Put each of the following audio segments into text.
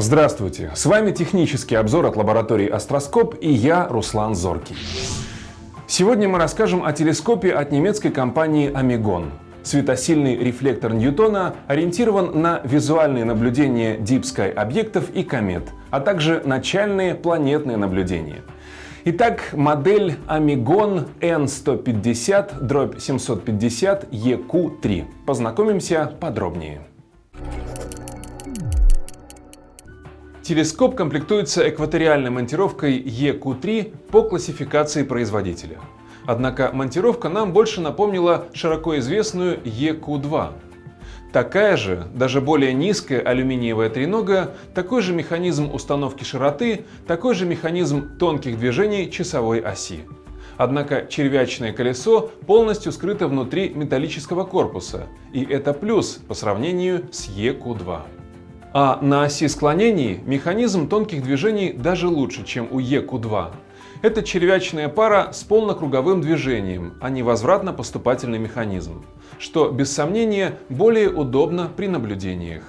Здравствуйте! С вами технический обзор от лаборатории Астроскоп и я, Руслан Зоркий. Сегодня мы расскажем о телескопе от немецкой компании Amigon. Светосильный рефлектор Ньютона ориентирован на визуальные наблюдения Deep Sky объектов и комет, а также начальные планетные наблюдения. Итак, модель Amigon N150/750EQ3. Познакомимся подробнее. Телескоп комплектуется экваториальной монтировкой EQ3 по классификации производителя. Однако монтировка нам больше напомнила широко известную EQ2. Такая же, даже более низкая алюминиевая тренога, такой же механизм установки широты, такой же механизм тонких движений часовой оси. Однако червячное колесо полностью скрыто внутри металлического корпуса, и это плюс по сравнению с EQ2. А на оси склонений механизм тонких движений даже лучше, чем у EQ2. Это червячная пара с полнокруговым движением, а не возвратно-поступательный механизм, что, без сомнения, более удобно при наблюдениях.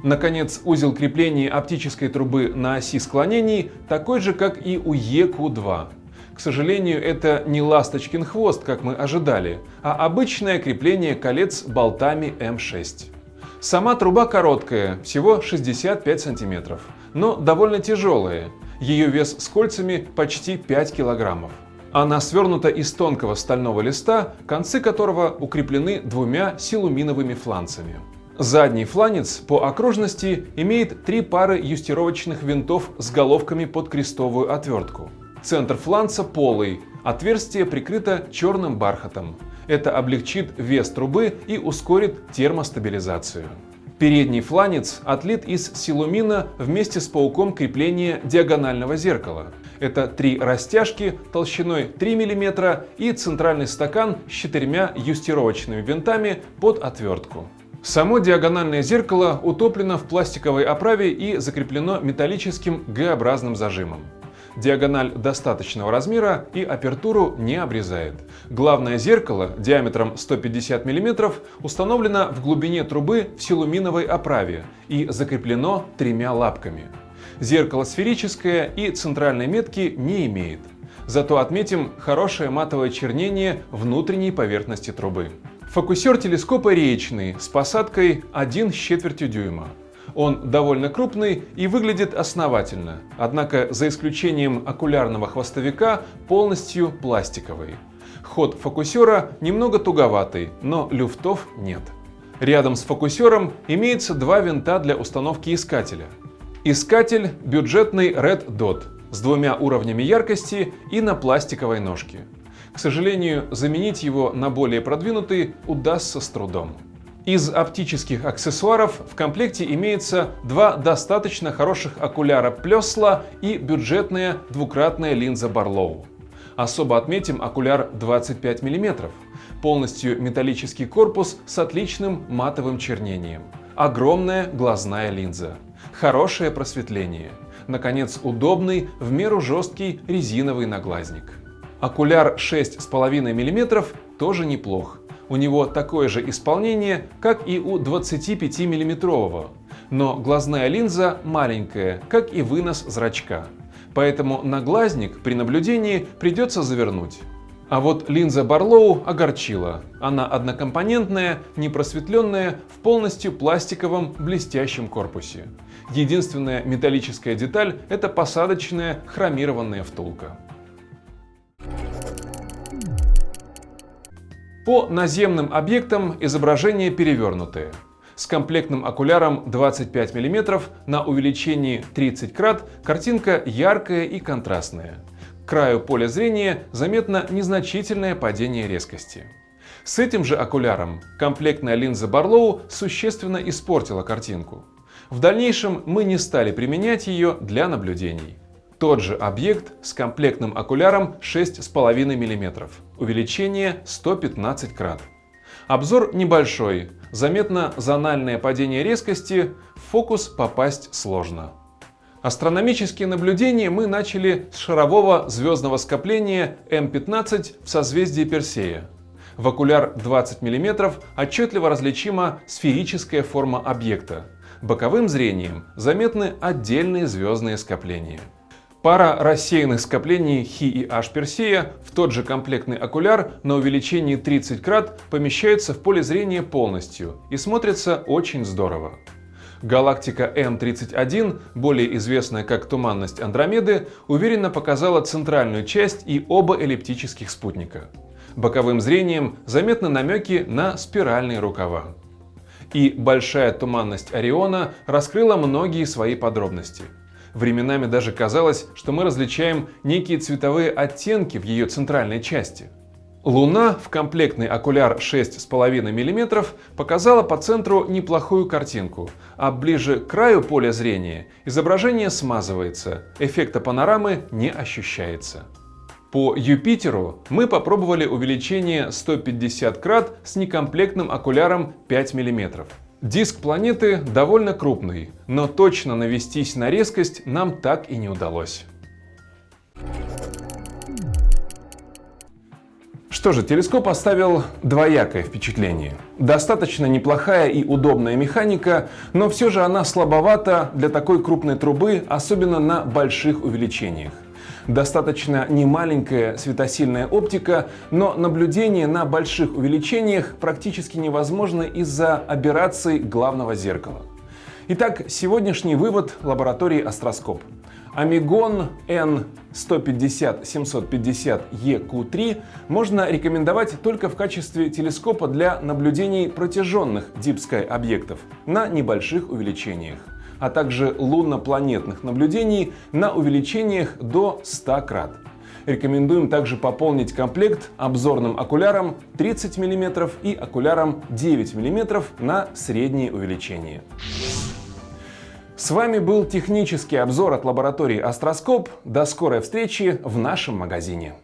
Наконец, узел крепления оптической трубы на оси склонений такой же, как и у EQ2. К сожалению, это не ласточкин хвост, как мы ожидали, а обычное крепление колец болтами М6. Сама труба короткая, всего 65 см, но довольно тяжелая. Ее вес с кольцами почти 5 кг. Она свернута из тонкого стального листа, концы которого укреплены двумя силуминовыми фланцами. Задний фланец по окружности имеет 3 пары юстировочных винтов с головками под крестовую отвертку. Центр фланца полый, отверстие прикрыто черным бархатом. Это облегчит вес трубы и ускорит термостабилизацию. Передний фланец отлит из силумина вместе с пауком крепления диагонального зеркала. Это 3 растяжки толщиной 3 мм и центральный стакан с 4 юстировочными винтами под отвертку. Само диагональное зеркало утоплено в пластиковой оправе и закреплено металлическим Г-образным зажимом. Диагональ достаточного размера и апертуру не обрезает. Главное зеркало диаметром 150 мм установлено в глубине трубы в силуминовой оправе и закреплено 3 лапками. Зеркало сферическое и центральной метки не имеет. Зато отметим хорошее матовое чернение внутренней поверхности трубы. Фокусер телескопа реечный с посадкой 1/4 дюйма. Он довольно крупный и выглядит основательно, однако за исключением окулярного хвостовика полностью пластиковый. Ход фокусера немного туговатый, но люфтов нет. Рядом с фокусером имеется 2 винта для установки искателя. Искатель бюджетный Red Dot с 2 уровнями яркости и на пластиковой ножке. К сожалению, заменить его на более продвинутый удастся с трудом. Из оптических аксессуаров в комплекте имеется 2 достаточно хороших окуляра Plössl и бюджетная двукратная линза Barlow. Особо отметим окуляр 25 мм, полностью металлический корпус с отличным матовым чернением, огромная глазная линза, хорошее просветление, наконец удобный, в меру жесткий резиновый наглазник. Окуляр 6,5 мм тоже неплох. У него такое же исполнение, как и у 25 мм, но глазная линза маленькая, как и вынос зрачка. Поэтому наглазник при наблюдении придется завернуть. А вот линза Barlow огорчила. Она однокомпонентная, непросветленная, в полностью пластиковом блестящем корпусе. Единственная металлическая деталь – это посадочная хромированная втулка. По наземным объектам изображение перевернутое. С комплектным окуляром 25 мм на увеличении 30 крат картинка яркая и контрастная. К краю поля зрения заметно незначительное падение резкости. С этим же окуляром комплектная линза Barlow существенно испортила картинку. В дальнейшем мы не стали применять ее для наблюдений. Тот же объект с комплектным окуляром 6,5 мм, увеличение 115 крат. Обзор небольшой, заметно зональное падение резкости, в фокус попасть сложно. Астрономические наблюдения мы начали с шарового звездного скопления М15 в созвездии Персея. В окуляр 20 мм отчетливо различима сферическая форма объекта. Боковым зрением заметны отдельные звездные скопления. Пара рассеянных скоплений Хи и H Персея в тот же комплектный окуляр на увеличении 30 крат помещаются в поле зрения полностью и смотрятся очень здорово. Галактика М31, более известная как туманность Андромеды, уверенно показала центральную часть и оба эллиптических спутника. Боковым зрением заметны намеки на спиральные рукава. И большая туманность Ориона раскрыла многие свои подробности. Временами даже казалось, что мы различаем некие цветовые оттенки в ее центральной части. Луна в комплектный окуляр 6,5 мм показала по центру неплохую картинку, а ближе к краю поля зрения изображение смазывается, эффекта панорамы не ощущается. По Юпитеру мы попробовали увеличение 150 крат с некомплектным окуляром 5 мм. Диск планеты довольно крупный, но точно навестись на резкость нам так и не удалось. Что же, телескоп оставил двоякое впечатление. Достаточно неплохая и удобная механика, но все же она слабовата для такой крупной трубы, особенно на больших увеличениях. Достаточно немаленькая светосильная оптика, но наблюдение на больших увеличениях практически невозможно из-за аберраций главного зеркала. Итак, сегодняшний вывод лаборатории Астроскоп. Амигон N150-750EQ3 можно рекомендовать только в качестве телескопа для наблюдений протяженных Deep Sky объектов на небольших увеличениях, а также лунно-планетных наблюдений на увеличениях до 100 крат. Рекомендуем также пополнить комплект обзорным окуляром 30 мм и окуляром 9 мм на средние увеличения. С вами был технический обзор от лаборатории Астроскоп. До скорой встречи в нашем магазине.